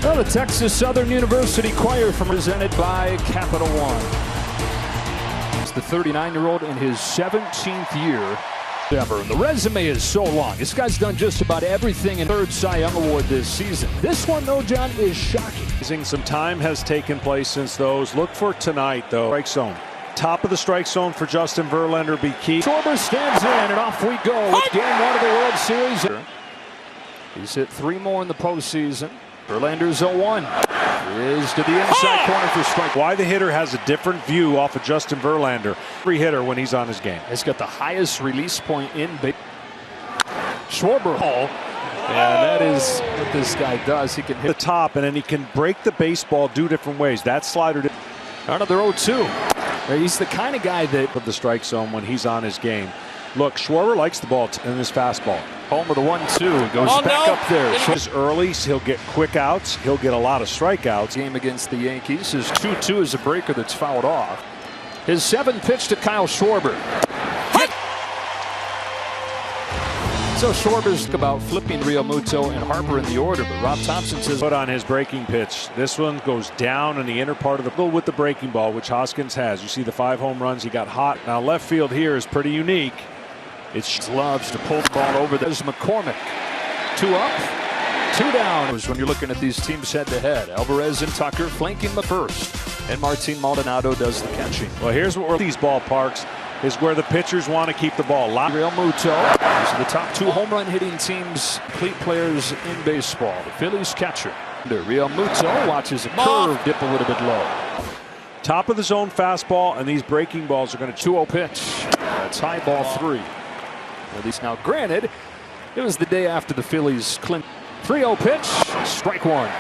Well, the Texas Southern University Choir presented by Capital One. It's the 39-year-old in his 17th year ever. And the resume is so long. This guy's done just about everything in third Cy Young Award this season. This one, though, John, is shocking. Some time has taken place since those. Look for tonight, though. Strike zone. Top of the strike zone for Justin Verlander be key. Schwarber stands in, and off we go with Game 1 of the World Series. He's hit 3 more in the postseason. Verlander's 0-1. Is to the inside corner for strike. Why the hitter has a different view off of Justin Verlander. Free hitter when he's on his game. He's got the highest release point in Schwarber. And that is what this guy does. He can hit the top, and then he can break the baseball 2 different ways. That slider. Another 0-2. He's the kind of guy that of the strike zone when he's on his game. Look, Schwarber likes the ball in his fastball. Home with a 1-2. Goes back up there. Early, he'll get quick outs. He'll get a lot of strikeouts. Game against the Yankees. His 2-2 is a breaker that's fouled off. His 7th pitch to Kyle Schwarber. Hit! So Schwarber's about flipping Real Muto and Harper in the order, but Rob Thompson says put on his breaking pitch. This one goes down in the inner part of the field with the breaking ball, which Hoskins has. You see the 5 home runs. He got hot. Now left field here is pretty unique. It's loves to pull the ball over. There's McCormick. 2 up, 2 down. When you're looking at these teams head to head, Alvarez and Tucker flanking the first, and Martin Maldonado does the catching. Well, here's what these ballparks is where the pitchers want to keep the ball. Real Muto. These are the top 2 home run hitting teams, complete players in baseball. The Phillies catcher. Real Muto watches a curve dip a little bit low. Top of the zone fastball, and these breaking balls are going to 2-0 pitch. That's high ball 3. At least now, granted, it was the day after the Phillies clinched. 3-0 pitch, strike 1.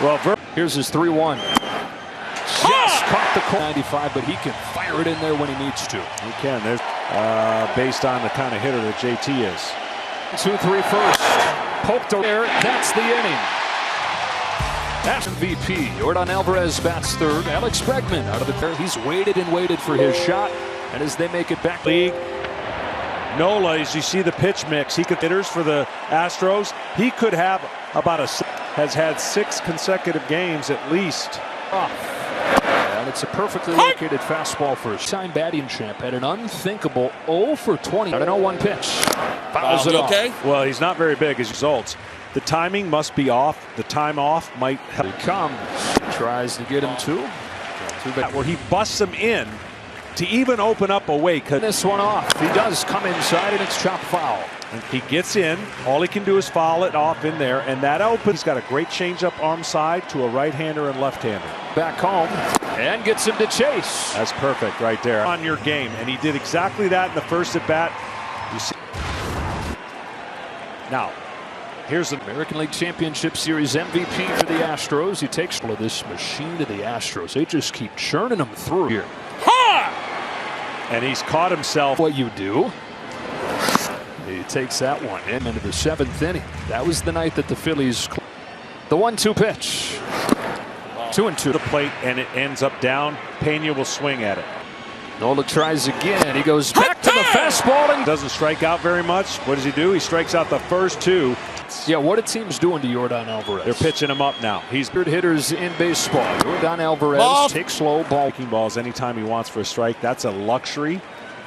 Well, here's his 3-1. Just caught the call. 95, but he can fire it in there when he needs to. He can. There's based on the kind of hitter that JT is. 2-3 first. Poked there. That's the inning. That's MVP. Yordan Alvarez bats third. Alex Bregman out of the pair. He's waited and waited for his shot. And as they make it back, league. Nola, as you see the pitch mix, he could hitters for the Astros. He could have about has had 6 consecutive games at least. And it's a perfectly located fastball for a time batting champ. Had an unthinkable 0 for 20. An 0-1 pitch. Fouls it off. Well, he's not very big as results. The timing must be off. The time off might help. He comes. Tries to get him too. Where he busts him in to even open up a way. This one off. He does come inside, and it's chopped foul. And he gets in. All he can do is foul it off in there, and that opens. He's got a great changeup arm side to a right-hander and left-hander. Back home and gets him to chase. That's perfect right there on your game, and he did exactly that in the first at bat. You see. Now, here's the American League Championship Series MVP for the Astros. He takes this machine to the Astros. They just keep churning them through here. And he's caught himself. What you do. He takes that one into the 7th inning. That was the night that the Phillies. The 1-2 pitch. 2-2 to the plate, and it ends up down. Pena will swing at it. Nola tries again. He goes back to the fastball and doesn't strike out very much. What does he do? He strikes out the first 2. Yeah, what are teams doing to Yordan Alvarez? They're pitching him up now. He's good hitters in baseball. Yordan Alvarez takes slow ball. Breaking balls anytime he wants for a strike. That's a luxury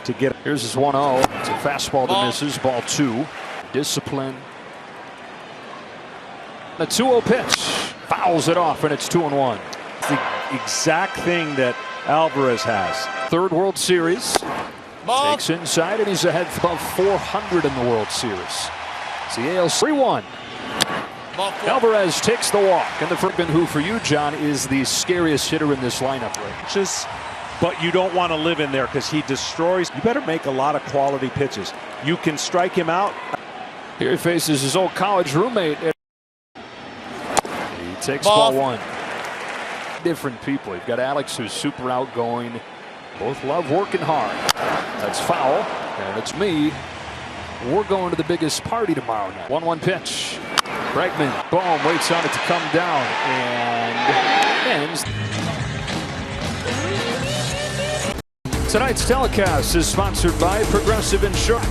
to get. Here's his 1-0. It's a fastball that misses. Ball 2. Discipline. A 2-0 pitch. Fouls it off, and it's 2-1. It's the exact thing that Alvarez has. 3rd World Series. Takes inside, and he's ahead of 400 in the World Series. It's the AL 3-1. Alvarez takes the walk. And the who for you, John, is the scariest hitter in this lineup. Right? But you don't want to live in there because he destroys. You better make a lot of quality pitches. You can strike him out. Here he faces his old college roommate. He takes ball 1. Different people. You've got Alex, who's super outgoing. Both love working hard. That's foul. And it's me. We're going to the biggest party tomorrow night. 1-1 pitch. Bregman, boom, waits on it to come down and ends. Tonight's telecast is sponsored by Progressive Insurance.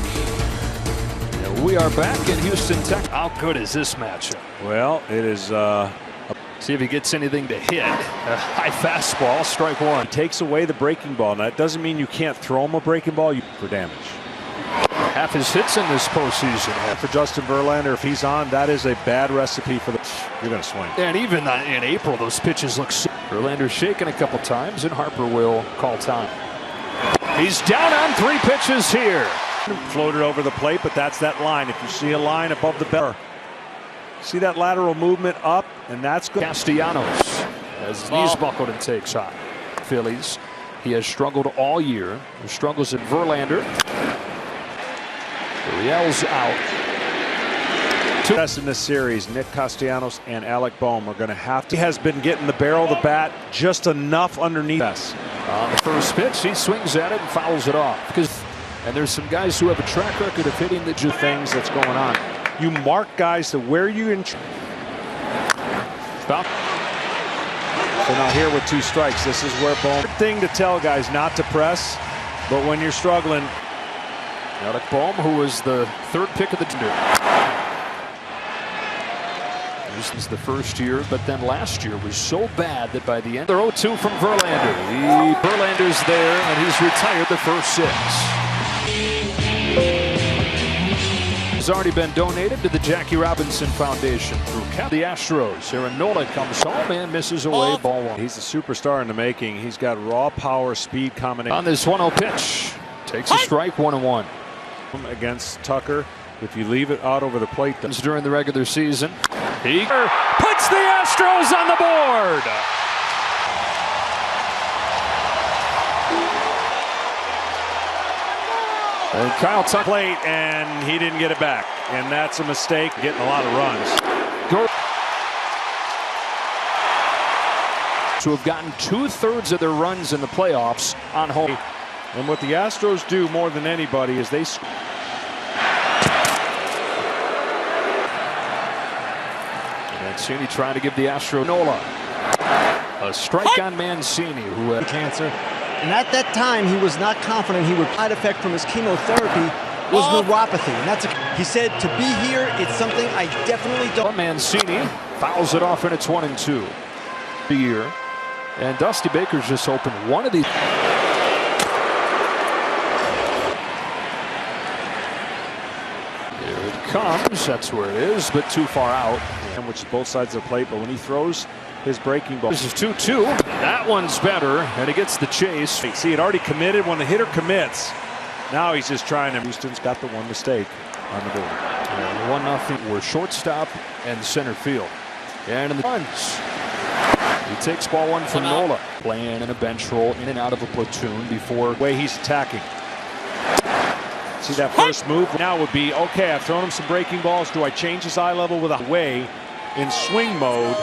We are back in Houston, Texas. How good is this matchup? Well, it is a See if he gets anything to hit. A high fastball, strike one. He takes away the breaking ball. Now, that doesn't mean you can't throw him a breaking ball for damage. Half his hits in this postseason. For Justin Verlander, if he's on, that is a bad recipe for the. You're going to swing. And even in April, those pitches look. Verlander's shaken a couple times, and Harper will call time. He's down on 3 pitches here. Floated over the plate, but that's that line. If you see a line above the barrel, see that lateral movement up, and that's good. Castellanos, as his knees buckled and takes high. Phillies, he has struggled all year. He struggles at Verlander. Riel's out. Best in this series, Nick Castellanos and Alec Bohm are going to have to. He has been getting the barrel of the bat just enough underneath us. On the first pitch, he swings at it and fouls it off. And there's some guys who have a track record of hitting the things that's going on. You mark guys to where you in. Stop. So now here with 2 strikes, this is where Bohm. Thing to tell guys not to press, but when you're struggling. Alec Bohm, who was the 3rd pick of the team. This is the first year, but then last year was so bad that by the end, they're 0-2 from Verlander. Verlander's there, and he's retired the first 6. Has already been donated to the Jackie Robinson Foundation through the Astros. Aaron Nola comes home and misses away, ball 1. He's a superstar in the making. He's got raw power, speed combination. On this 1-0 pitch, takes a strike, 1-1. Against Tucker, if you leave it out over the plate. During the regular season, he puts the Astros on the board. And Kyle Tucker plate, and he didn't get it back, and that's a mistake. Getting a lot of runs. To have gotten 2/3 of their runs in the playoffs on home. And what the Astros do more than anybody is they. Mancini trying to give the Astros Nola a strike on Mancini, who had cancer. And at that time, he was not confident he would. Side effect from his chemotherapy was neuropathy. And he said, to be here, it's something I definitely don't. Mancini fouls it off, and it's 1-2. The year. And Dusty Baker's just opened one of these. Here it comes. That's where it is, but too far out. And which is both sides of the plate, but when he throws his breaking ball. This is 2-2. That one's better, and he gets the chase. See, it already committed. When the hitter commits, now he's just trying to. Houston's got the one mistake on the board. And 1-0. We're shortstop and center field. And in the runs. He takes ball 1 from Nola. Playing in a bench roll, in and out of a platoon before. Way he's attacking. See that first move now would be, okay, I've thrown him some breaking balls. Do I change his eye level with a way in swing mode?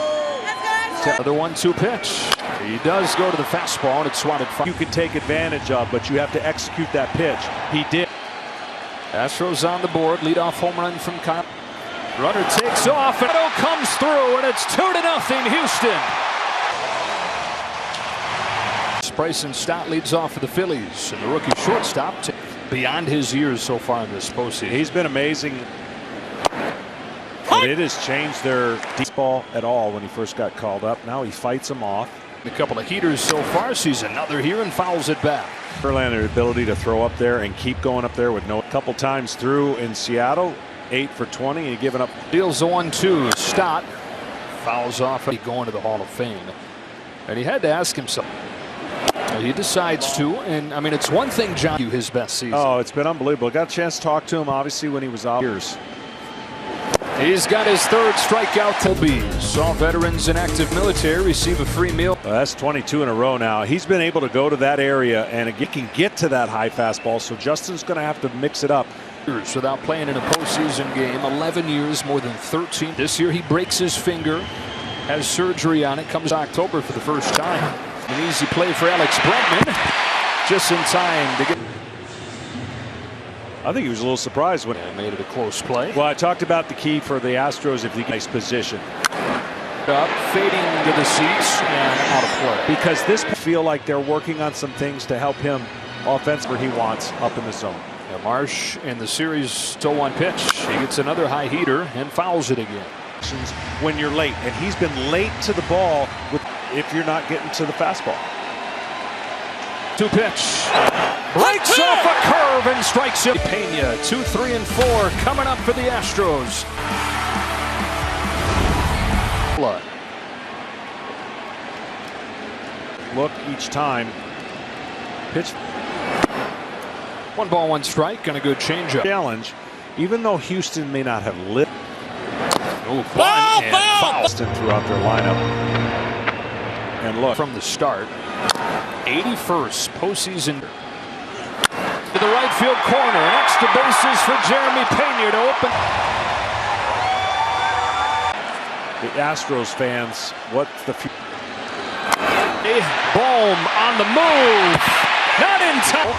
Another 1-2 pitch. He does go to the fastball, and it's swatted. You can take advantage of, but you have to execute that pitch. He did. Astros on the board. Leadoff home run from Kyle. Runner takes off, and it comes through, and it's 2-0 Houston. Bryson Stott leads off for the Phillies, and the rookie shortstop beyond his years so far in this postseason. He's been amazing. But it has changed their baseball at all when he first got called up. Now he fights them off. A couple of heaters so far. Sees another here and fouls it back. Verlander's ability to throw up there and keep going up there with no. A couple times through in Seattle, 8 for 20, and giving up. Deals the 1-2. Stott fouls off. He going to the Hall of Fame, and he had to ask himself. He decides to, and I mean, it's one thing, John, his best season. Oh, it's been unbelievable. Got a chance to talk to him, obviously, when he was out. He's got his 3rd strikeout. Phillies. All veterans and active military receive a free meal. Well, that's 22 in a row now. He's been able to go to that area and again can get to that high fastball. So Justin's going to have to mix it up. Without playing in a postseason game, 11 years, more than 13. This year he breaks his finger, has surgery on it, comes October for the first time. An easy play for Alex Bregman, just in time to get. I think he was a little surprised when he made it a close play. Well, I talked about the key for the Astros if he gets nice position. Up, fading to the seats and out of play. Because this feel like they're working on some things to help him offensively he wants up in the zone. Marsh in the series still 1 pitch. He gets another high heater and fouls it again. when you're late, and he's been late to the ball if you're not getting to the fastball. 2-pitch. Breaks off a curve and strikes him. Pena, 2, 3, and 4 coming up for the Astros. Look each time. Pitch. 1 ball, 1 strike, and a good changeup. Challenge, even though Houston may not have lit. Foul! Boston throughout their lineup. And look. From the start, 81st postseason. To the right field corner, and extra bases for Jeremy Pena to open. The Astros fans, what's the future? Bohm on the move. Not in time.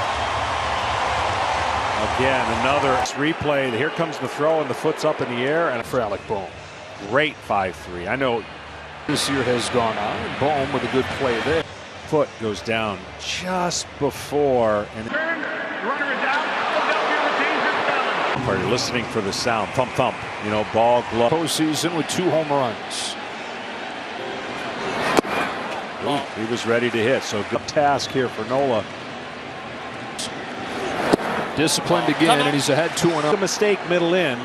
Again, another replay. Here comes the throw, and the foot's up in the air. And For Alec Bohm. Great 5-3. I know This year has gone on, and Bohm with a good play there. Foot goes down just before. And are you listening for the sound? Thump, thump. You know, ball, glove. Postseason with 2 home runs. He was ready to hit, so good task here for Nola. Disciplined again, and he's ahead 2-0. A mistake middle in.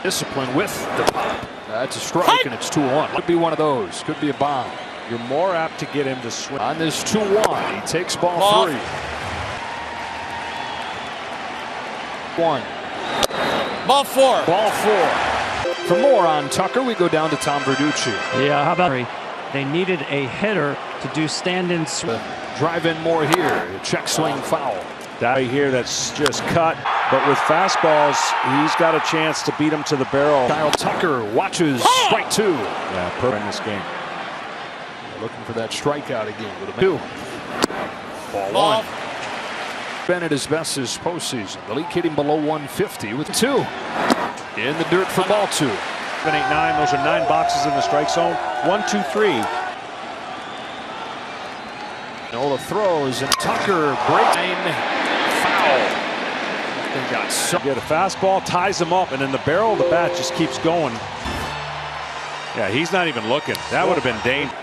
Discipline with the pop. That's a strike, and it's 2-1. Could be one of those. Could be a bomb. You're more apt to get him to swing. On this 2-1, he takes ball 3. 1. Ball 4. Ball 4. For more on Tucker, we go down to Tom Verducci. Yeah, how about they needed a hitter to do stand-in swing. Drive in more here. Check swing foul. That right here, that's just cut. But with fastballs, he's got a chance to beat him to the barrel. Kyle Tucker watches strike 2. Yeah, perfect in this game. Looking for that strikeout again with a 2. Ball 1. Been at his best this postseason. The league hitting below 150 with 2. In the dirt for ball 2. 7, 8, 9. Those are 9 boxes in the strike zone. 1, 2, 3. Nola throws, and Tucker breaks. Foul. They got so. Get a fastball, ties him up, and then the barrel of the bat just keeps going. Yeah, he's not even looking. That would have been dangerous.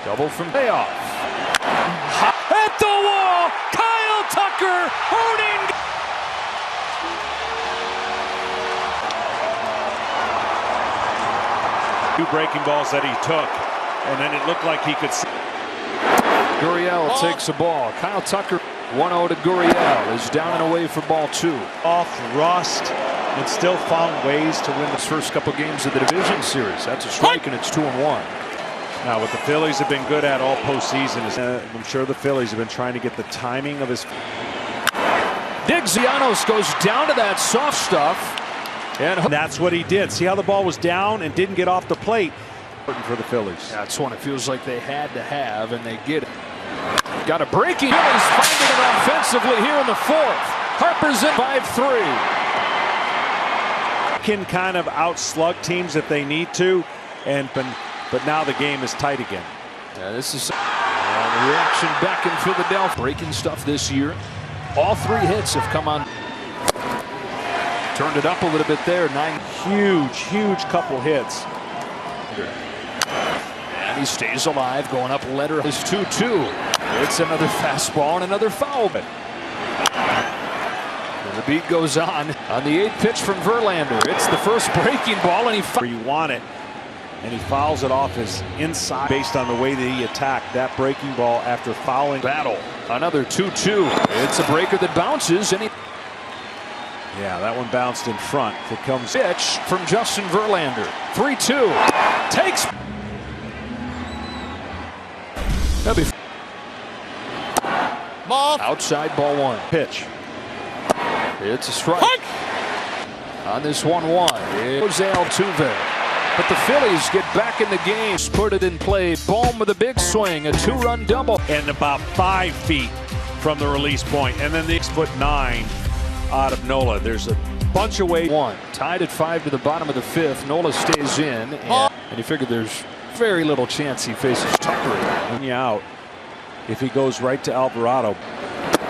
Double from payoff. At the wall, Kyle Tucker holding. Two breaking balls that he took, and then it looked like he could. Gurriel takes a ball. Kyle Tucker 1-0 to Gurriel is down and away for ball 2. Off rust and still found ways to win His first couple games of the division series. That's a strike, and it's 2-1. Now, what the Phillies have been good at all postseason is I'm sure the Phillies have been trying to get the timing of his. Diggianos goes down to that soft stuff, and that's what he did. See how the ball was down and didn't get off the plate. For the Phillies. That's one it feels like they had to have, and they get it. Got a breaking. Phillies finding it offensively here in the 4th. Harper's in 5-3. Can kind of outslug teams if they need to, but now the game is tight again. Yeah, this is the reaction back in Philadelphia. Breaking stuff this year. All 3 hits have come on. Turned it up a little bit there. 9. Huge couple hits. And he stays alive, going up letter. Is 2-2. It's another fastball and another foul. And the beat goes on the 8th pitch from Verlander. It's the first breaking ball, and where you want it, and he fouls it off his inside based on the way that he attacked that breaking ball after fouling. Battle. Another 2-2. It's a breaker that bounces, and yeah, that one bounced in front. It comes pitch from Justin Verlander. 3-2. Takes. That'll be Ball. outside ball 1. Pitch. It's a strike. On this 1-1. Jose Altuve. But the Phillies get back in the game. Put it in play. Bohm with a big swing. A 2-run double. And about 5 feet from the release point. And then the 6'9" out of Nola. There's a bunch of ways. 1. Tied at 5 to the bottom of the 5th. Nola stays in. And you figure there's very little chance he faces Tucker. Out if he goes right to Alvarado.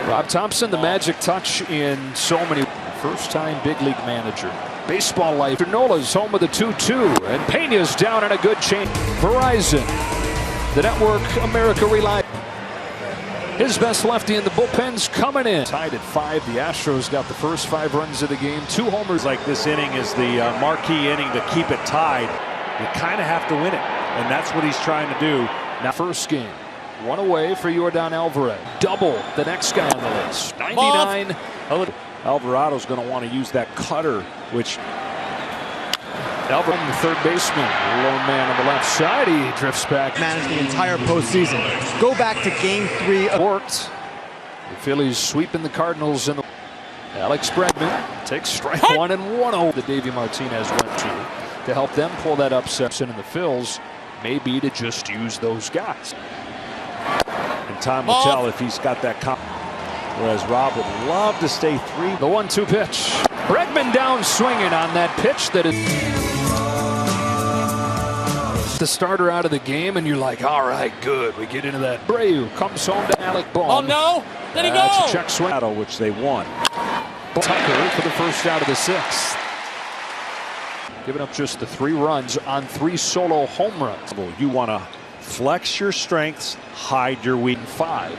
Rob Thompson, the magic touch in so many. First time big league manager. Baseball life. Nola's home with a 2-2, and Peña's down on a good change. Verizon, the network America relies. His best lefty in the bullpen's coming in. Tied at 5. The Astros got the first 5 runs of the game. 2 homers. Like this inning is the marquee inning to keep it tied. You kind of have to win it, and that's what he's trying to do. Now, first game, 1 away for Yordan Alvarez. Double the next guy on the list. 99. Alvarado's going to want to use that cutter, which Alvarez, the third baseman, lone man on the left side. He drifts back. Managed the entire postseason. Go back to Game 3. Worked. The Phillies sweeping the Cardinals in the. Alex Bregman takes strike 1 and 1-0 that Davey Martinez went to help them pull that upset. And the Phils may be to just use those guys. And time will tell if he's got that. Whereas Rob would love to stay 3. The 1-2 pitch. Bregman down swinging on that pitch that is the starter out of the game, and you're like, all right, good. We get into that. Abreu comes home to Alec Bohm. Oh no! Did he go? That's a check swing. Which they won. Tucker for the first out of the 6th. Giving up just the 3 runs on 3 solo home runs. You want to flex your strengths, hide your weak. 5.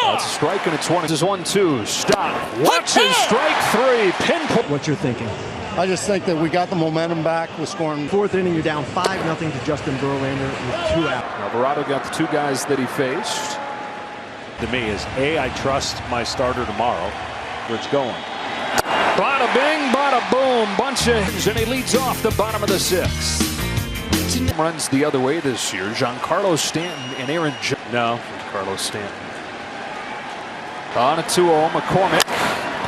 That's a strike, and it's 1. This is 1-2. Stop. Watches strike 3. Pinpoint. What you're thinking? I just think that we got the momentum back. We're scoring. 4th inning, you're down 5-0 to Justin Verlander with 2 out. Alvarado got the 2 guys that he faced. To me is I trust my starter tomorrow. Where it's going. Bada bing, bada boom. Bunch of hits, and he leads off the bottom of the 6th. Runs the other way this year. Giancarlo Stanton and Aaron Judge. No. Carlos Stanton. On a 2-0, McCormick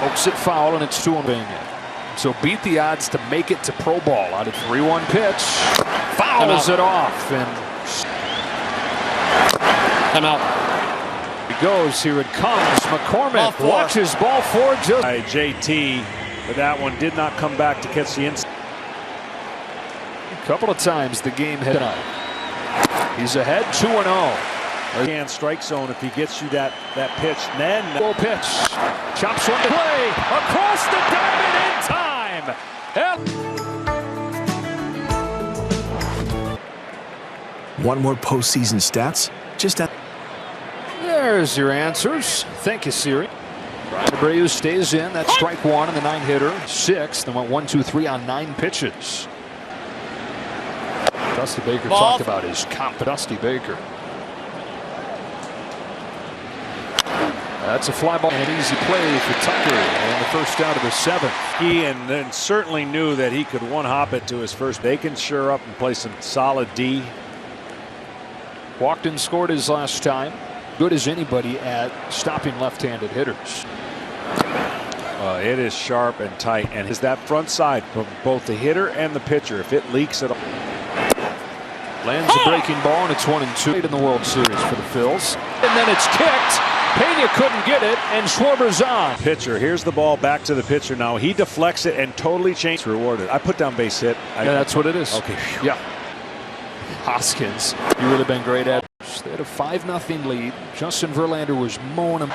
pokes it foul, and it's 2-1. So beat the odds to make it to pro ball on a 3-1 pitch. Fouls it off, and I'm out. He goes. Here it comes. McCormick watches ball 4. Just JT, but that one did not come back to catch the inside. A couple of times the game hit up. He's ahead 2-0. Can strike zone if he gets you that pitch. Then full pitch. Chops one to play. Across the diamond in time. Want more postseason stats? Just at. There's your answers. Thank you, Siri. Brian Abreu stays in. That's strike 1 in the 9-hitter. 6th, and went 1-2-3 on 9 pitches. Dusty Baker talked about his comp. Dusty Baker. That's a fly ball and an easy play for Tucker, and the first out of the 7th. He and then certainly knew that he could one-hop it to his first. They can sure up and play some solid D. Walked and scored his last time. Good as anybody at stopping left-handed hitters. It is sharp and tight, and is that front side from both the hitter and the pitcher. If it leaks at all. Lands a breaking ball, and it's 1-2 in the World Series for the Phils. And then it's kicked. Peña couldn't get it, and Schwarber's on. Pitcher, here's the ball back to the pitcher now. He deflects it and totally changed. Rewarded. I put down base hit. Yeah, that's what it is. Okay. Yeah. Hoskins, you would have been great at. They had a 5-0 lead. Justin Verlander was mowing them.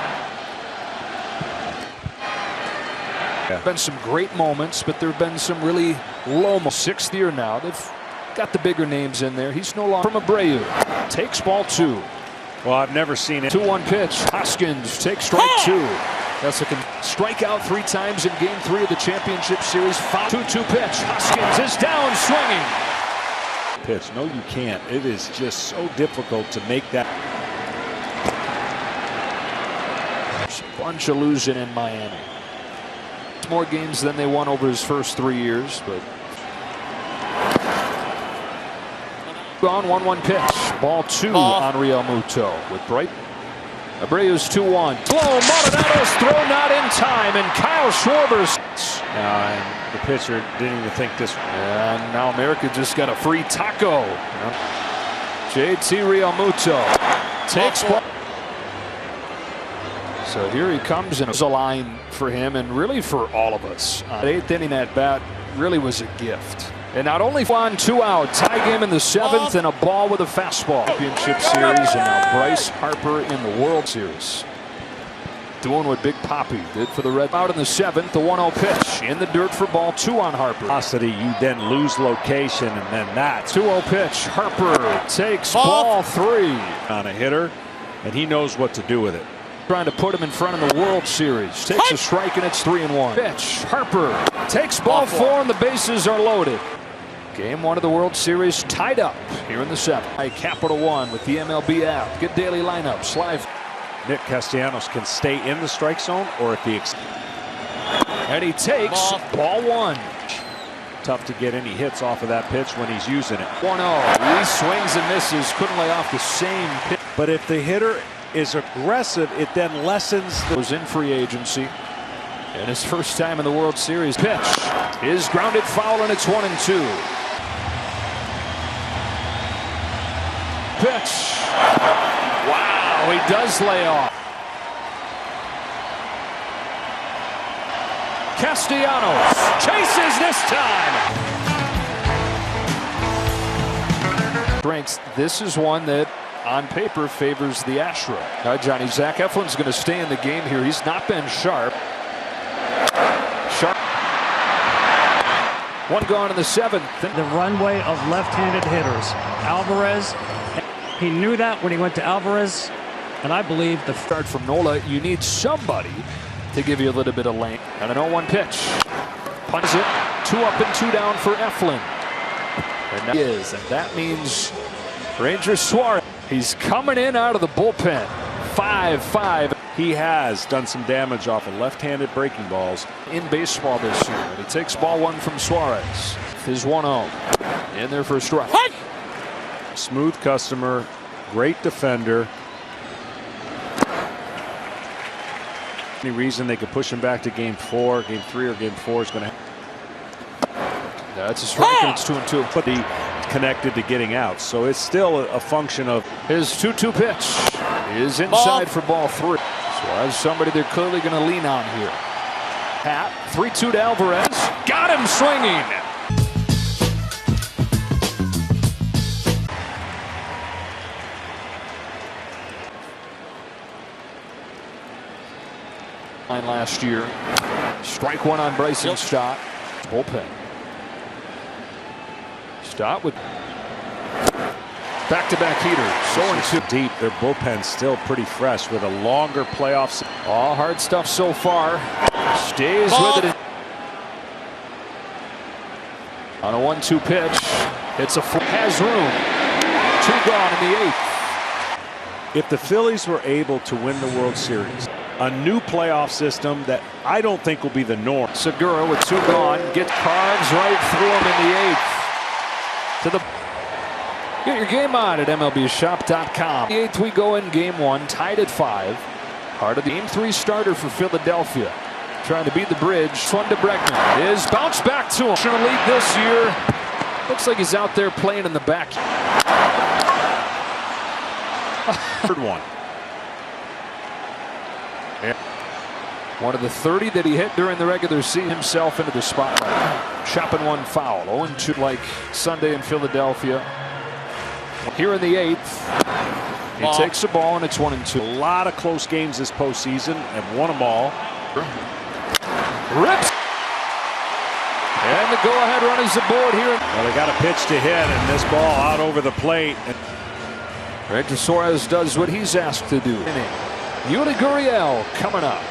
Yeah. Been some great moments, but there have been some really low moments. 6th year now. They've got the bigger names in there. He's no longer from Abreu. Takes ball 2. Well, I've never seen it. 2-1 pitch. Hoskins takes strike 2. That's a strikeout 3 times in Game 3 of the championship series. 2-2 pitch. Hoskins is down swinging. Pitch. No, you can't. It is just so difficult to make that. There's a bunch of losing in Miami. More games than they won over his first 3 years, but. On 1-1 pitch. Ball 2 on Real Muto with Bright. Abreu's 2-1. Slow. Maldonado's throw not in time, and Kyle Schwarber's. And the pitcher didn't even think this. And now America just got a free taco. JT Real Muto takes ball. So here he comes, and it's a line for him, and really for all of us. That 8th inning at bat really was a gift. And not only on 2 out, tie game in the 7th, and a ball with a fastball. Championship series, and now Bryce Harper in the World Series. doing what Big Papi did for the Red. Out in the 7th, the 1-0 pitch in the dirt for ball 2 on Harper. Velocity, you then lose location, and then that 2-0 pitch. Harper takes ball 3 on a hitter, and he knows what to do with it. Trying to put him in front of the World Series. Takes a strike, and it's 3-1. Pitch. Harper takes ball 4, and the bases are loaded. Game 1 of the World Series tied up here in the 7th. By Capital One with the MLB app. Get daily lineups live. Nick Castellanos can stay in the strike zone, or if he and he takes ball 1. Tough to get any hits off of that pitch when he's using it. 1-0. He swings and misses. Couldn't lay off the same pitch. But if the hitter is aggressive, it then lessens the. Was in free agency. And his first time in the World Series. Pitch is grounded foul, and it's 1-2. Pitch. Wow, he does lay off. Castellanos chases this time. Strengths. This is one that on paper favors the Astros. All right, Johnny, Zach Eflin's going to stay in the game here. He's not been sharp. One gone in the 7th. The runway of left-handed hitters. Alvarez, he knew that when he went to Alvarez, and I believe the start from Nola. You need somebody to give you a little bit of length. And an 0-1 pitch. Punches it. 2 up and 2 down for Eflin. And that means Ranger Suarez. He's coming in out of the bullpen. 5-5. He has done some damage off of left-handed breaking balls in baseball this year. And he takes ball 1 from Suarez. His 1-0 in there for a strike. Smooth customer, great defender. Any reason they could push him back to game 4, game 3, or game 4 is going to. That's a strike, and it's 2-2. But he connected to getting out, so it's still a function of his 2-2 pitch is inside for ball 3. So as somebody they're clearly going to lean on here. Pat 3-2 to Alvarez. Got him swinging. Last year. Strike 1 on Bryson Stott. Bullpen. Stott with back-to-back heaters. So deep. Their bullpen's still pretty fresh with a longer playoffs. All hard stuff so far. Stays with it. On a 1-2 pitch. It's has room. 2 gone in the 8th. If the Phillies were able to win the World Series, a new playoff system that I don't think will be the norm. Segura with 2 gone. Gets carves right through him in the 8th. To the. Get your game on at MLBshop.com. The 8th we go in game 1, tied at 5. Part of the game 3 starter for Philadelphia. Trying to beat the bridge. One to Bregman. Is bounced back to him. National League this year. Looks like he's out there playing in the back. Third one. One of the 30 that he hit during the regular season. Himself into the spotlight. Chopping 1 foul. 0-2 like Sunday in Philadelphia. Here in the 8th. He takes the ball, and it's 1-2. A lot of close games this postseason, and won them all. Rips. And the go-ahead run is aboard here. Well, they got a pitch to hit, and this ball out over the plate. Ranger Suarez does what he's asked to do. Yuli Gurriel coming up.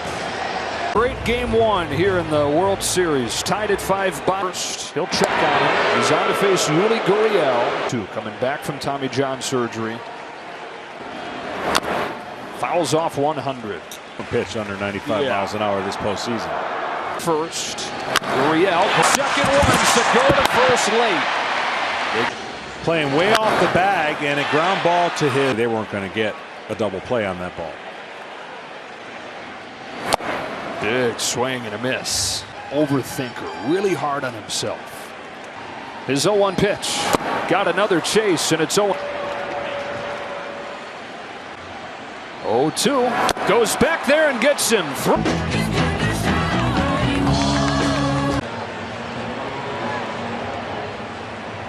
Great game 1 here in the World Series. Tied at 5 first. He'll check on him. He's on to face Yuli Gurriel. 2 coming back from Tommy John surgery. Fouls off 100. A pitch under 95 miles an hour this postseason. First. Gurriel. Second one. Segura to first late. Playing way off the bag, and a ground ball to his. They weren't going to get a double play on that ball. Big swing and a miss. Overthinker, really hard on himself. His 0-1 pitch. Got another chase, and it's 0. 0-2. Goes back there and gets him through.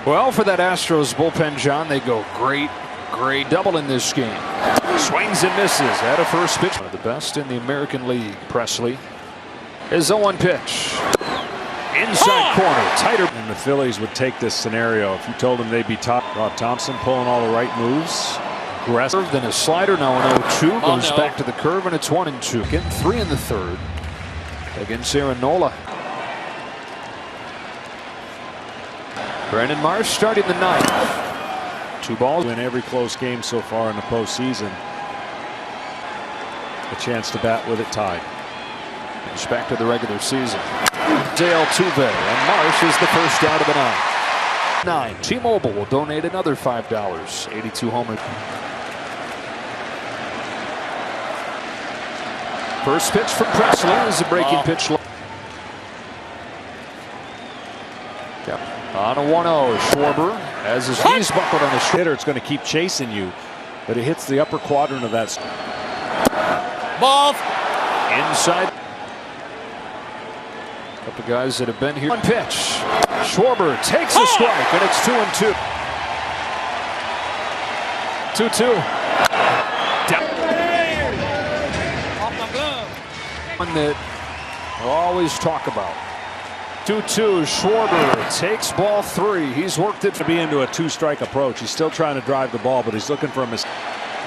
Well, for that Astros bullpen, John, they go great Great double in this game. Swings and misses at a first pitch. One of the best in the American League. Presley. His 0-1 pitch. Inside corner. Tighter. And the Phillies would take this scenario if you told them they'd be top. Rob Thompson pulling all the right moves. Aggressive. Then a slider. Now an 0-2. Goes back to the curve, and it's 1-2. Getting 3 in the third against Aaron Nola. Brandon Marsh starting the ninth. 2 balls. In every close game so far in the postseason. A chance to bat with it tied. It's back to the regular season. Dale Tuve, and Marsh is the first out of the ninth. T-Mobile will donate another $5. 82 homer. First pitch from Presley is a breaking pitch. Yep. On a 1-0, Schwarber has his knees buckled on his hitter. It's going to keep chasing you, but it hits the upper quadrant of that. Ball. Inside. A couple guys that have been here. 1 pitch. Schwarber takes a strike, and it's 2-2. 2-2. One that we'll always talk about. 2-2. Schwarber takes ball 3. He's worked it to be into a 2-strike approach. He's still trying to drive the ball, but he's looking for a mistake.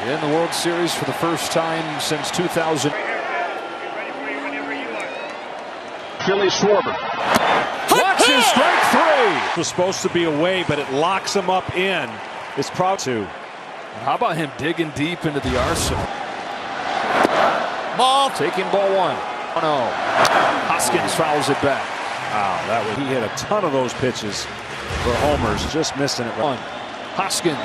In the World Series for the first time since 2000. Philly Schwarber. Watch his strike 3. It was supposed to be away, but it locks him up in. It's proud to. How about him digging deep into the arsenal? Ball. Taking ball 1. 1-0. Hoskins fouls it back. Wow, he hit a ton of those pitches for homers, just missing it. Hoskins,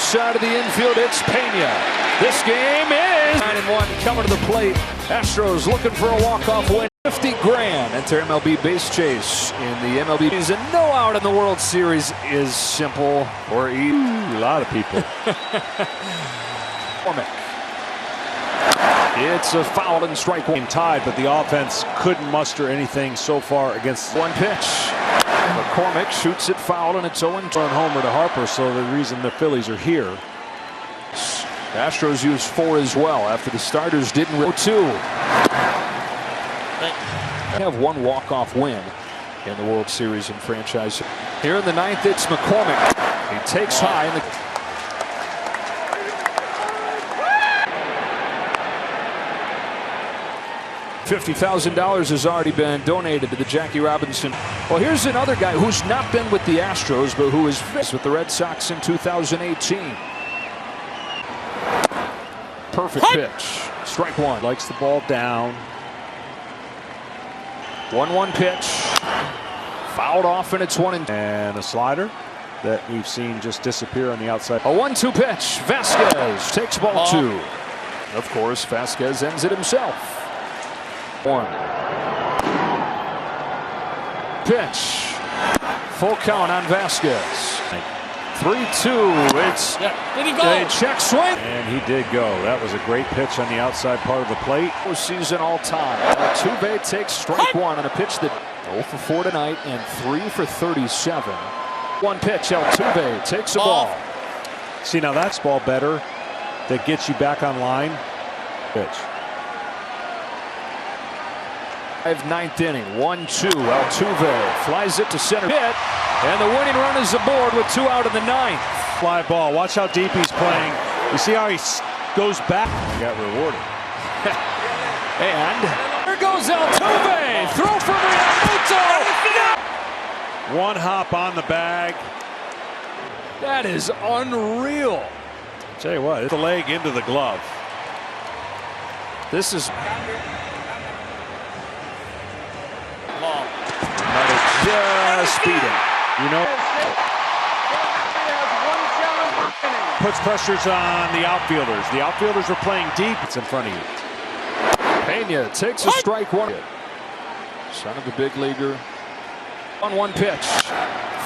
side of the infield, it's Pena. This game is 9-1 coming to the plate. Astros looking for a walk-off win. $50,000 enter MLB base chase in the MLB. And no out in the World Series is simple or easy. A lot of people. It's a foul and strike 1. Tied, but the offense couldn't muster anything so far against 1 pitch. McCormick shoots it foul, and it's 0-2. Run homer to Harper, so the reason the Phillies are here. The Astros used 4 as well after the starters didn't. 0-2. They have 1 walk-off win in the World Series in franchise. Here in the 9th, it's McCormick. He takes high in the. $50,000 has already been donated to the Jackie Robinson. Well, here's another guy who's not been with the Astros, but who is with the Red Sox in 2018. Perfect pitch. Strike 1. Likes the ball down. 1-1 pitch. Fouled off, and it's 1-2. And a slider that we've seen just disappear on the outside. A 1-2 pitch. Vasquez takes ball 2. Of course, Vasquez ends it himself. 1 pitch. Full count on Vasquez. 3-2. It's did he go? a check swing. And he did go. That was a great pitch on the outside part of the plate. Season all time. Altuve takes strike 1 on a pitch that 0 for 4 tonight and 3 for 37. 1 pitch. Altuve takes a ball. See, now that's ball better. That gets you back on line. Pitch. 9th inning, 1-2. Altuve flies it to center hit, and the winning run is aboard with 2 out in the 9th. Fly ball. Watch how deep he's playing. You see how he goes back. He got rewarded. And there goes Altuve. Throw from Realmuto. 1 hop on the bag. That is unreal. Tell you what, it's the leg into the glove. This is. Just beat him. You know, puts pressures on the outfielders. The outfielders are playing deep. It's in front of you. Pena takes a strike 1. Son of a big leaguer. 1-1 pitch.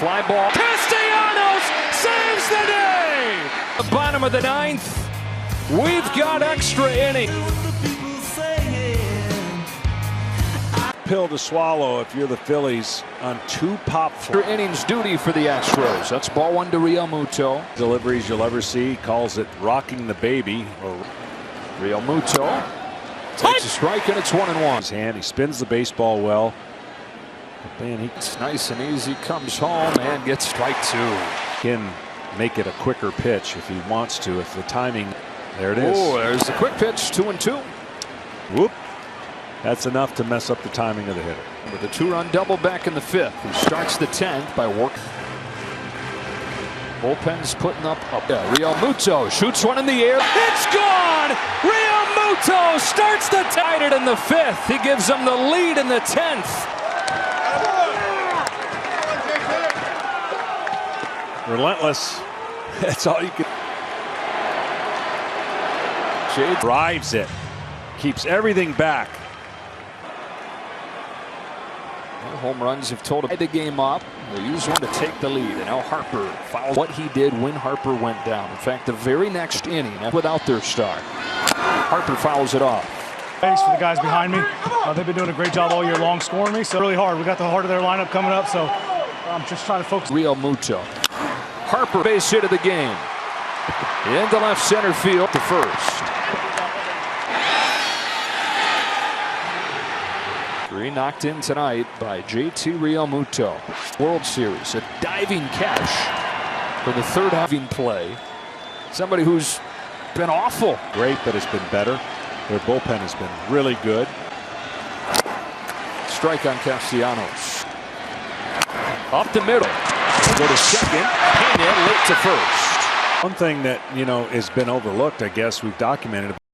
Fly ball. Castellanos saves the day. The bottom of the 9th. We've got extra inning. pill to swallow if you're the Phillies on 2 pop innings duty for the Astros. That's ball 1 to Real Muto. deliveries you'll ever see. He calls it rocking the baby. Real Muto takes a strike, and it's 1-1. His hand, he spins the baseball well. But man, It's nice and easy. Comes home and gets strike 2. can make it a quicker pitch if he wants to. If the timing, there it is. Oh, there's the quick pitch. 2-2. Whoop. That's enough to mess up the timing of the hitter. With a 2-run double back in the 5th. He starts the 10th by work. Bullpen's putting up. Real Muto shoots one in the air. It's gone! Real Muto starts the tied it in the 5th. He gives them the lead in the 10th. Relentless. That's all you can. Jade Drives it. Keeps everything back. home runs have told him the game up. They use one to take the lead, and now Harper follows what he did when Harper went down. In fact, the very next inning, without their star, Harper fouls it off. Thanks for the guys behind me. They've been doing a great job all year long scoring me, so really hard. We got the heart of their lineup coming up, so I'm just trying to focus. Real Muto. Harper, base hit of the game. Into left center field to first. 3 knocked in tonight by JT Real Muto. World Series, a diving catch for the third diving play. Somebody who's been awful. Great, but it's been better. Their bullpen has been really good. Strike on Castellanos. Up the middle. Go to second. Pena late to first. One thing that, has been overlooked, I guess we've documented